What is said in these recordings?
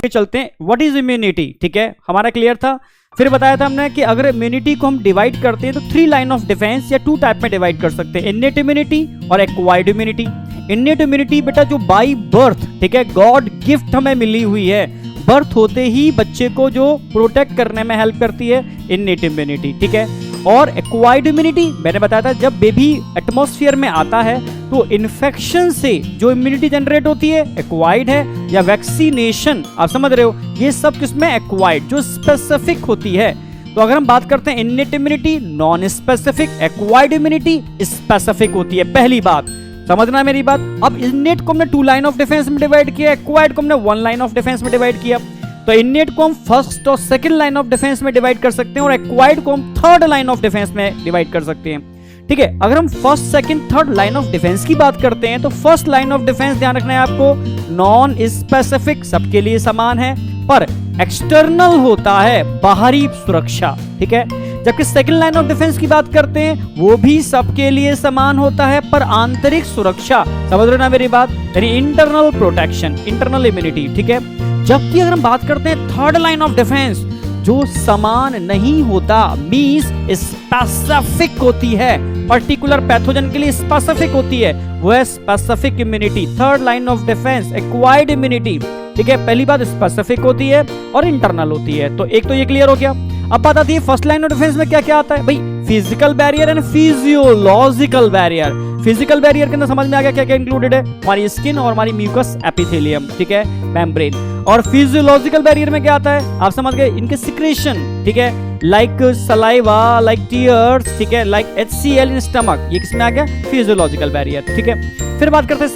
चलते हैं, what is immunity, ठीक है, हमारा क्लियर था। फिर बताया था हमने कि अगर इम्यूनिटी को हम डिवाइड करते हैं तो 3 लाइन ऑफ डिफेंस या 2 टाइप में डिवाइड कर सकते हैं, इनेट इम्यूनिटी और एक्वायर्ड इम्यूनिटी। इनेट इम्यूनिटी बेटा जो बाय बर्थ, ठीक है, गॉड गिफ्ट हमें मिली हुई है, बर्थ होते ही बच्चे को जो प्रोटेक्ट करने में हेल्प करती है, इनेट इम्यूनिटी, ठीक है। और एक्वायर्ड इम्यूनिटी मैंने बताया था जब बेबी एटमॉस्फेयर में आता है तो इन्फेक्शन से जो इम्यूनिटी जनरेट होती है एक्वायर्ड है, या वैक्सीनेशन, आप समझ रहे हो, ये सब किसमें एक्वायर्ड जो स्पेसिफिक होती है। तो अगर हम बात करते हैं innate immunity non specific, acquired immunity specific होती है, पहली बात समझना मेरी बात। अब इनेट को हमने 2 लाइन ऑफ डिफेंस में डिवाइड किया, एक्वायर्ड को हमने 1 लाइन ऑफ डिफेंस में डिवाइड किया। तो इनेट को हम फर्स्ट और सेकंड लाइन ऑफ डिफेंस में डिवाइड कर सकते हैं और एक्वायर्ड को हम थर्ड लाइन ऑफ डिफेंस में डिवाइड कर सकते हैं, ठीक है। अगर हम first second third line of defence की बात करते हैं तो फर्स्ट लाइन ऑफ डिफेंस ध्यान रखना है आपको, नॉन स्पेसिफिक, सबके लिए समान है, पर एक्सटर्नल होता है, बाहरी सुरक्षा, ठीक है। जबकि सेकंड लाइन ऑफ डिफेंस की बात करते हैं वो भी सबके लिए समान होता है, पर आंतरिक सुरक्षा, समझ रहे हो ना मेरी बात, यानी इंटरनल प्रोटेक्शन, इंटरनल इम्यूनिटी, ठीक है। जबकि अगर हम बात करते हैं थर्ड लाइन ऑफ डिफेंस जो समान नहीं होता, मींस स्पेसिफिक होती है, पर्टिकुलर पैथोजन के लिए स्पेसिफिक होती है, वो है specific immunity. Third line of defence acquired immunity, ठीक है, पहली बात स्पेसिफिक होती है और इंटरनल होती है। तो एक तो ये क्लियर हो गया। अब बात आती है फर्स्ट लाइन ऑफ डिफेंस में क्या क्या आता है भाई, physical barrier and physiological barrier. Physical barrier के अंदर समझ में आ गया क्या क्या इंक्लूडेड है, हमारी स्किन और हमारी म्यूकस एपिथेलियम, ठीक है, मेम्ब्रेन। और फिजियोलॉजिकल बैरियर में क्या आता है, आप समझ गए, इनके सिक्रेशन, ठीक है, लाइक सलाइवा, लाइक टीयर्स, ठीक है, लाइक HCl इन स्टमक, ये किसमें आ गया, फिजियोलॉजिकल बैरियर, ठीक है। फिर बात करते हैं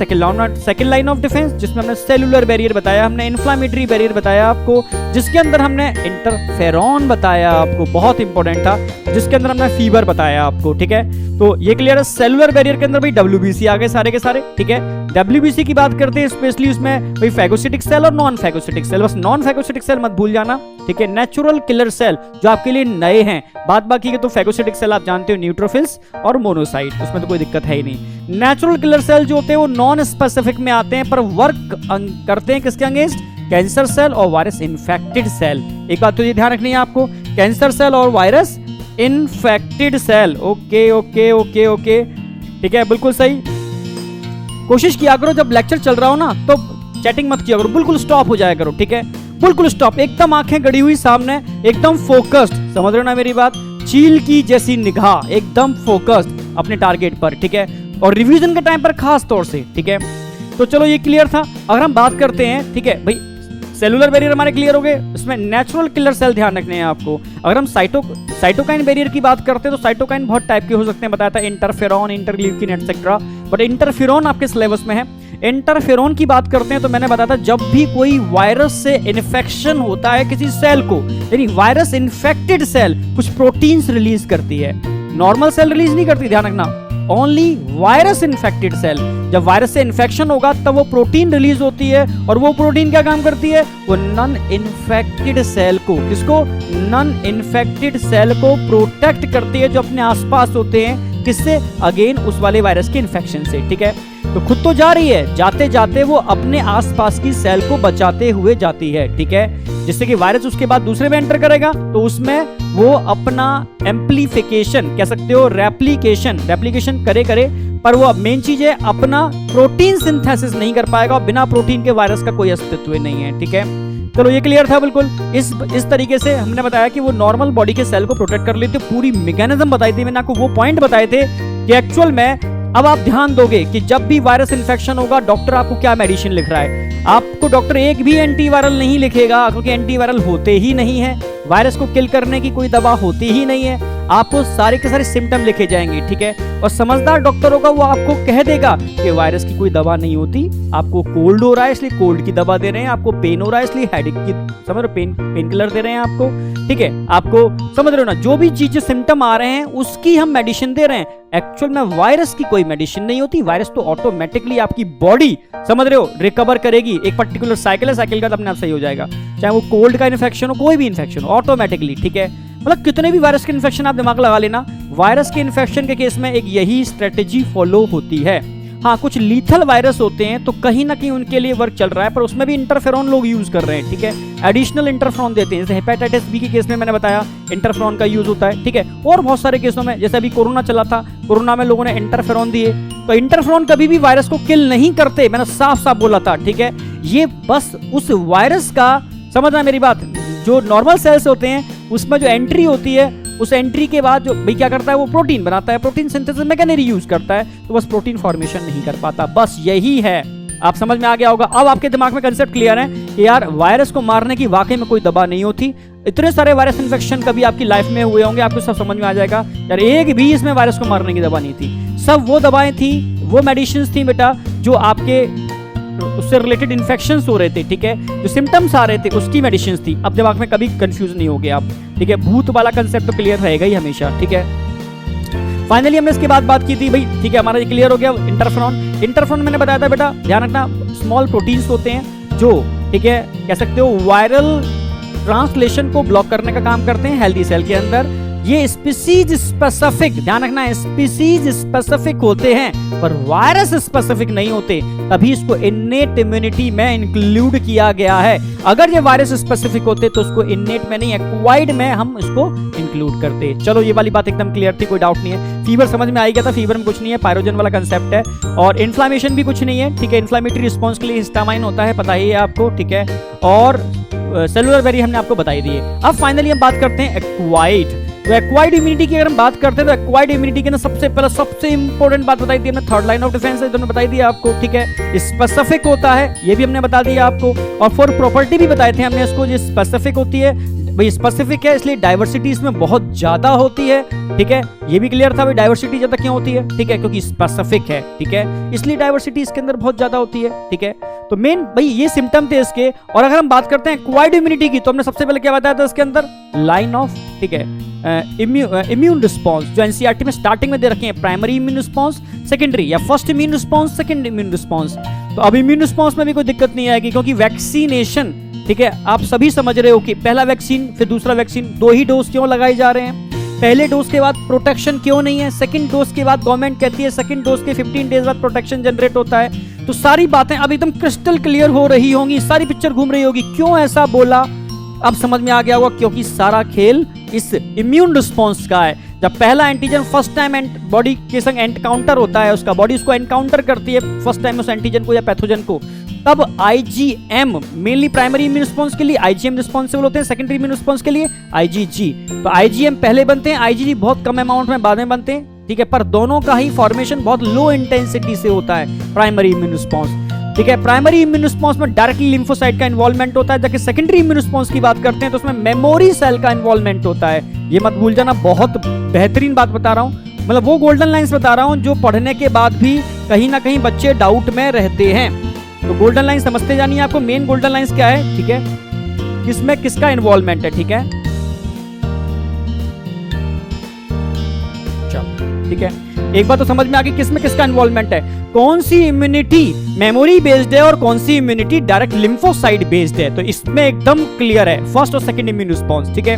सेकंड लाइन ऑफ डिफेंस जिसमें हमने सेलुलर बैरियर बताया, हमने इन्फ्लामेटरी बैरियर बताया आपको, जिसके अंदर हमने इंटरफेरॉन बताया आपको, बहुत इंपॉर्टेंट था, जिसके अंदर हमने फीवर बताया आपको, ठीक है। तो ये क्लियर है। सेलुलर बैरियर के अंदर भाई WBC आ गए सारे के सारे, ठीक है। WBC की बात करते हैं स्पेशली उसमें भाई फैगोसिटिक सेल और नॉन फैगोसिटिक सेल, बस नॉन फैगोसिटिक सेल मत भूल जाना, ठीक है। नेचुरल किलर सेल जो आपके लिए नए हैं, बात बाकी के तो फैगोसिटिक सेल आप जानते हो, न्यूट्रोफिल्स और मोनोसाइट, उसमें तो कोई दिक्कत है ही नहीं। नेचुरल किलर सेल जो होते हैं वो नॉन स्पेसिफिक में आते हैं, पर वर्क करते हैं किसके अगेंस्ट, कैंसर सेल और वायरस इन्फेक्टेड सेल। एक बात तो ये ध्यान रखनी है आपको, कैंसर सेल और virus infected cell, okay okay okay okay, ठीक है, बिल्कुल सही। कोशिश किया करो जब लेक्चर चल रहा हो ना तो चैटिंग मत किया करो, बिल्कुल स्टॉप हो जाया करो, ठीक है, बिल्कुल स्टॉप, एकदम आंखें गड़ी हुई सामने, एकदम फोकस्ड, समझ रहे हो ना मेरी बात, चील की जैसी निगाह, एकदम फोकस्ड अपने टारगेट पर, ठीक है, और रिवीजन के टाइम पर खास तौर से, ठीक है। तो चलो ये क्लियर था। अगर हम बात करते हैं, ठीक है भाई, सेलुलर बैरियर हमारे क्लियर हो गए, इसमें नेचुरल किलर सेल ध्यान रखने हैं आपको। अगर हम साइटोकाइन बैरियर की बात करते हैं तो साइटोकाइन बहुत टाइप के हो सकते हैं, बताया था, interferon, interleukin etcetera, but interferon आपके सिलेबस में है। इंटरफेरॉन की बात करते हैं तो मैंने बताया था जब भी कोई वायरस से इन्फेक्शन होता है किसी सेल को, यानी वायरस इन्फेक्टेड सेल कुछ प्रोटीन्स रिलीज करती है, नॉर्मल सेल रिलीज नहीं करती, ध्यान रखना, ओनली वायरस इन्फेक्टेड सेल। जब वायरस से इन्फेक्शन होगा तब वो प्रोटीन रिलीज होती है, और वो प्रोटीन क्या काम करती है, वो नॉन इन्फेक्टेड सेल को, किसको, नॉन इन्फेक्टेड सेल को प्रोटेक्ट करती है जो अपने आसपास होते हैं, किससे, अगेन उस वाले वायरस के इन्फेक्शन से, ठीक है। तो खुद तो जा रही है, जाते जाते वो अपने आसपास की सेल को बचाते हुए जाती है, ठीक है, जिससे कि वायरस उसके बाद दूसरे में एंटर करेगा तो उसमें वो अपना एम्प्लीफिकेशन कह सकते हो, रेप्लिकेशन करे, पर वो मेन चीज है अपना प्रोटीन सिंथेसिस नहीं कर पाएगा, बिना प्रोटीन के वायरस का कोई अस्तित्व नहीं है, ठीक है। चलो ये क्लियर था बिल्कुल। इस तरीके से हमने बताया कि वो नॉर्मल बॉडी के सेल को प्रोटेक्ट कर लेते, पूरी मैकेनिज्म बताई थी मैंने आपको, वो पॉइंट बताए थे कि एक्चुअल में अब आप ध्यान दोगे कि जब भी वायरस इन्फेक्शन होगा डॉक्टर आपको क्या मेडिसिन लिख रहा है, आपको डॉक्टर एक भी एंटीवायरल नहीं लिखेगा, क्योंकि एंटीवायरल होते ही नहीं है, वायरस को किल करने की कोई दवा होती ही नहीं है, आपको सारे के सारे सिम्टम लिखे जाएंगे, ठीक है। और समझदार डॉक्टर होगा वो आपको कह देगा कि वायरस की कोई दवा नहीं होती, आपको कोल्ड हो रहा है इसलिए कोल्ड की दवा दे रहे हैं, आपको पेन हो रहा है इसलिए हेडेक की, समझ रहे हो, पेन किलर दे रहे हैं आपको, ठीक है, आपको समझ रहे हो ना, जो भी चीजें सिम्टम आ रहे हैं उसकी हम मेडिसिन दे रहे हैं। एक्चुअल में वायरस की कोई मेडिसिन नहीं होती, वायरस तो ऑटोमेटिकली आपकी बॉडी, समझ रहे हो, रिकवर करेगी, एक पर्टिकुलर साइकिल है, साइकिल का अपने आप सही हो जाएगा, चाहे वो कोल्ड का इन्फेक्शन हो, कोई भी इन्फेक्शन हो, ऑटोमेटिकली, ठीक है। मतलब कितने भी वायरस के इन्फेक्शन आप दिमाग लगा लेना, वायरस के इन्फेक्शन के केस में एक यही स्ट्रेटेजी फॉलो होती है। हाँ कुछ लीथल वायरस होते हैं तो कहीं ना कहीं उनके लिए वर्क चल रहा है, पर उसमें भी इंटरफेरॉन लोग यूज कर रहे हैं, ठीक है, एडिशनल इंटरफेरॉन देते हैं। जैसे हेपेटाइटिस बी के केस में मैंने बताया इंटरफेरॉन का यूज होता है, ठीक है, और बहुत सारे केसों में, जैसे अभी कोरोना चला था, कोरोना में लोगों ने इंटरफेरॉन दिए। तो इंटरफेरॉन कभी भी वायरस को किल नहीं करते, मैंने साफ साफ बोला था, ठीक है, ये बस उस वायरस का, समझना मेरी बात, जो नॉर्मल सेल्स होते हैं उसमें जो एंट्री होती है, उस एंट्री के बाद जो भाई क्या करता है, वो प्रोटीन बनाता है, प्रोटीन सिंथेसिस मैकेनरी यूज करता है, तो बस प्रोटीन फॉर्मेशन नहीं कर पाता, बस यही है। आप समझ में आ गया होगा। अब आपके दिमाग में कंसेप्ट क्लियर है कि यार वायरस को मारने की वाकई में कोई दवा नहीं होती। इतने सारे वायरस इन्फेक्शन कभी आपकी लाइफ में हुए होंगे, आपको सब समझ में आ जाएगा यार एक भी इसमें वायरस को मारने की दवा नहीं थी। सब वो दवाएं थी, वो मेडिसिन थी बेटा, जो आपके उससे रिलेटेड इन्फेक्शंस हो रहे थे, ठीक है, जो सिम्टम्स आ रहे थे उसकी मेडिसिन थी। अब दिमाग में कभी कंफ्यूज नहीं हो गए आप, ठीक है, भूत वाला कंसेप्ट तो क्लियर रहेगा ही हमेशा, ठीक है। फाइनली हमने इसके बाद बात की थी भाई, ठीक है, हमारा ये क्लियर हो गया। इंटरफेरॉन मैंने बताया था बेटा, ध्यान रखना, स्मॉल प्रोटीन्स होते हैं जो, ठीक है, कह सकते हो वायरल ट्रांसलेशन को ब्लॉक करने का काम करते हैं हेल्दी सेल के अंदर। ये स्पीसीज स्पेसिफिक, ध्यान रखना, स्पीसीज स्पेसिफिक होते हैं पर वायरस स्पेसिफिक नहीं होते, तभी इसको इन्नेट इम्यूनिटी में इंक्लूड किया गया है। अगर ये वायरस स्पेसिफिक होते तो उसको इन्नेट में नहीं, एक्वायर्ड में हम इसको इंक्लूड करते। चलो ये वाली बात एकदम क्लियर थी, कोई डाउट नहीं है। फीवर समझ में आ गया था, फीवर में कुछ नहीं है, पायरोजन वाला कंसेप्ट है, और इन्फ्लामेशन भी कुछ नहीं है, ठीक है, इन्फ्लामेटरी रिस्पॉन्स के लिए हिस्टामाइन होता है, पता ही है आपको, ठीक है, और सेलुलर वेरी हमने आपको बताई दी है। अब फाइनली हम बात करते हैं एक्वायर्ड। तो एक्वायर्ड इम्यूनिटी की अगर हम बात करते हैं तो एक्वायर्ड इम्यूनिटी के ना सबसे पहले सबसे इंपॉर्टेंट बात बताई थी हमने, थर्ड लाइन ऑफ डिफेंस है, दोनों बताई दी आपको, ठीक है, स्पेसिफिक होता है, ये भी हमने बता दिया आपको, और फॉर प्रॉपर्टी भी बताए थे हमने इसको, जो स्पेसिफिक होती है भाई, स्पेसिफिक है इसलिए डाइवर्सिटी इसमें बहुत ज्यादा होती है, ठीक है, ये भी क्लियर था भाई, डाइवर्सिटी ज्यादा क्यों होती है, ठीक है, क्योंकि स्पेसिफिक है, ठीक है, इसलिए डाइवर्सिटी इसके अंदर बहुत ज्यादा होती है, ठीक है। तो मेन भाई ये सिम्टम थे इसके। और अगर हम बात करते हैं एक्वायर्ड इम्यूनिटी की, तो हमने सबसे पहले क्या बताया था इसके अंदर, लाइन ऑफ, ठीक है, इम्यून रिस्पॉन्स, जो एनसीईआरटी में स्टार्टिंग में दे रखे हैं, प्राइमरी इम्यून रिस्पॉन्स, सेकेंडरी या first immune response, second immune response. तो अब इम्यून रिस्पॉन्स में भी कोई दिक्कत नहीं आएगी, क्योंकि वैक्सीनेशन, ठीक है, आप सभी समझ रहे हो कि पहला वैक्सीन फिर दूसरा वैक्सीन, 2 ही डोज क्यों लगाए जा रहे हैं, पहले डोज के बाद प्रोटेक्शन क्यों नहीं है, सेकंड डोज के बाद गवर्नमेंट कहती है सेकंड डोज के 15 डेज बाद प्रोटेक्शन जनरेट होता है। तो सारी बातें अब एकदम क्रिस्टल क्लियर हो रही होंगी, सारी पिक्चर घूम रही होगी, क्यों ऐसा बोला अब समझ में आ गया होगा, क्योंकि सारा खेल इस इम्यून रिस्पॉन्स का है। जब पहला एंटीजन फर्स्ट टाइम बॉडी के संग एनकाउंटर होता है, उसका बॉडी उसको एनकाउंटर करती है फर्स्ट टाइम उस एंटीजन को या पैथोजन को, तब IgM mainly primary immune response के लिए आईजीएम रिस्पॉन्सिबल होते हैं, सेकेंडरी इम्यून रिस्पॉन्स के लिए आईजीजी। तो आईजीएम पहले बनते हैं, आईजीजी बहुत कम अमाउंट में बाद में बनते हैं, ठीक है, पर दोनों का ही फॉर्मेशन बहुत लो इंटेंसिटी से होता है प्राइमरी इम्यून रिस्पॉन्स, ठीक है। प्राइमरी इम्यून रिस्पॉन्स में डायरेक्टली लिम्फोसाइट का इन्वॉल्वमेंट होता है, जबकि सेकेंडरी इम्यून रिस्पॉन्स की बात करते हैं तो उसमें मेमोरी सेल का इन्वॉल्वमेंट होता है। ये मत भूल जाना, बहुत बेहतरीन बात बता रहा हूँ, मतलब वो गोल्डन लाइंस बता रहा हूँ जो पढ़ने के बाद भी कहीं ना कहीं बच्चे डाउट में रहते हैं। तो गोल्डन लाइन समझते जानिए, आपको मेन गोल्डन लाइंस क्या है, ठीक है, किसमें किसका इन्वॉल्वमेंट है, ठीक है, चलो ठीक है, एक बात तो समझ में आ गई किसमें किसका इन्वॉल्वमेंट है, कौन सी इम्यूनिटी मेमोरी बेस्ड है और कौन सी इम्यूनिटी डायरेक्ट लिम्फोसाइट बेस्ड है। तो इसमें एकदम क्लियर है फर्स्ट और सेकंड इम्यून रिस्पॉन्स, ठीक है।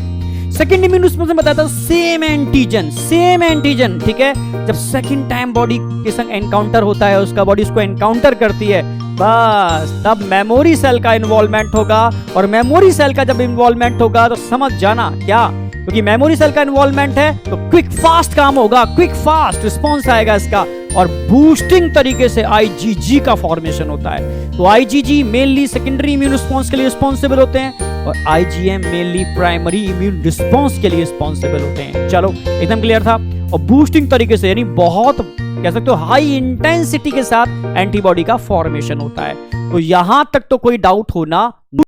सेकंड इम्यून रिस्पॉन्स में बताया था सेम एंटीजन, ठीक है, जब सेकंड टाइम बॉडी के संग एनकाउंटर होता है, उसका बॉडी उसको एनकाउंटर करती है, बस तब मेमोरी सेल का इन्वॉल्वमेंट होगा। और मेमोरी सेल का जब इन्वॉल्वमेंट होगा तो समझ जाना क्या, क्योंकि मेमोरी सेल का इन्वॉल्वमेंट है तो क्विक फास्ट काम होगा, क्विक फास्ट रिस्पॉन्स आएगा इसका, और बूस्टिंग तरीके से आईजीजी का फॉर्मेशन होता है। तो IgG mainly secondary immune response के लिए रिस्पॉन्सिबल होते हैं और IgM mainly primary immune response के लिए रिस्पॉन्सिबल होते हैं। चलो एकदम क्लियर था। और बूस्टिंग तरीके से यानी बहुत कह सकते हो हाई इंटेंसिटी के साथ एंटीबॉडी का फॉर्मेशन होता है। तो यहां तक तो कोई डाउट होना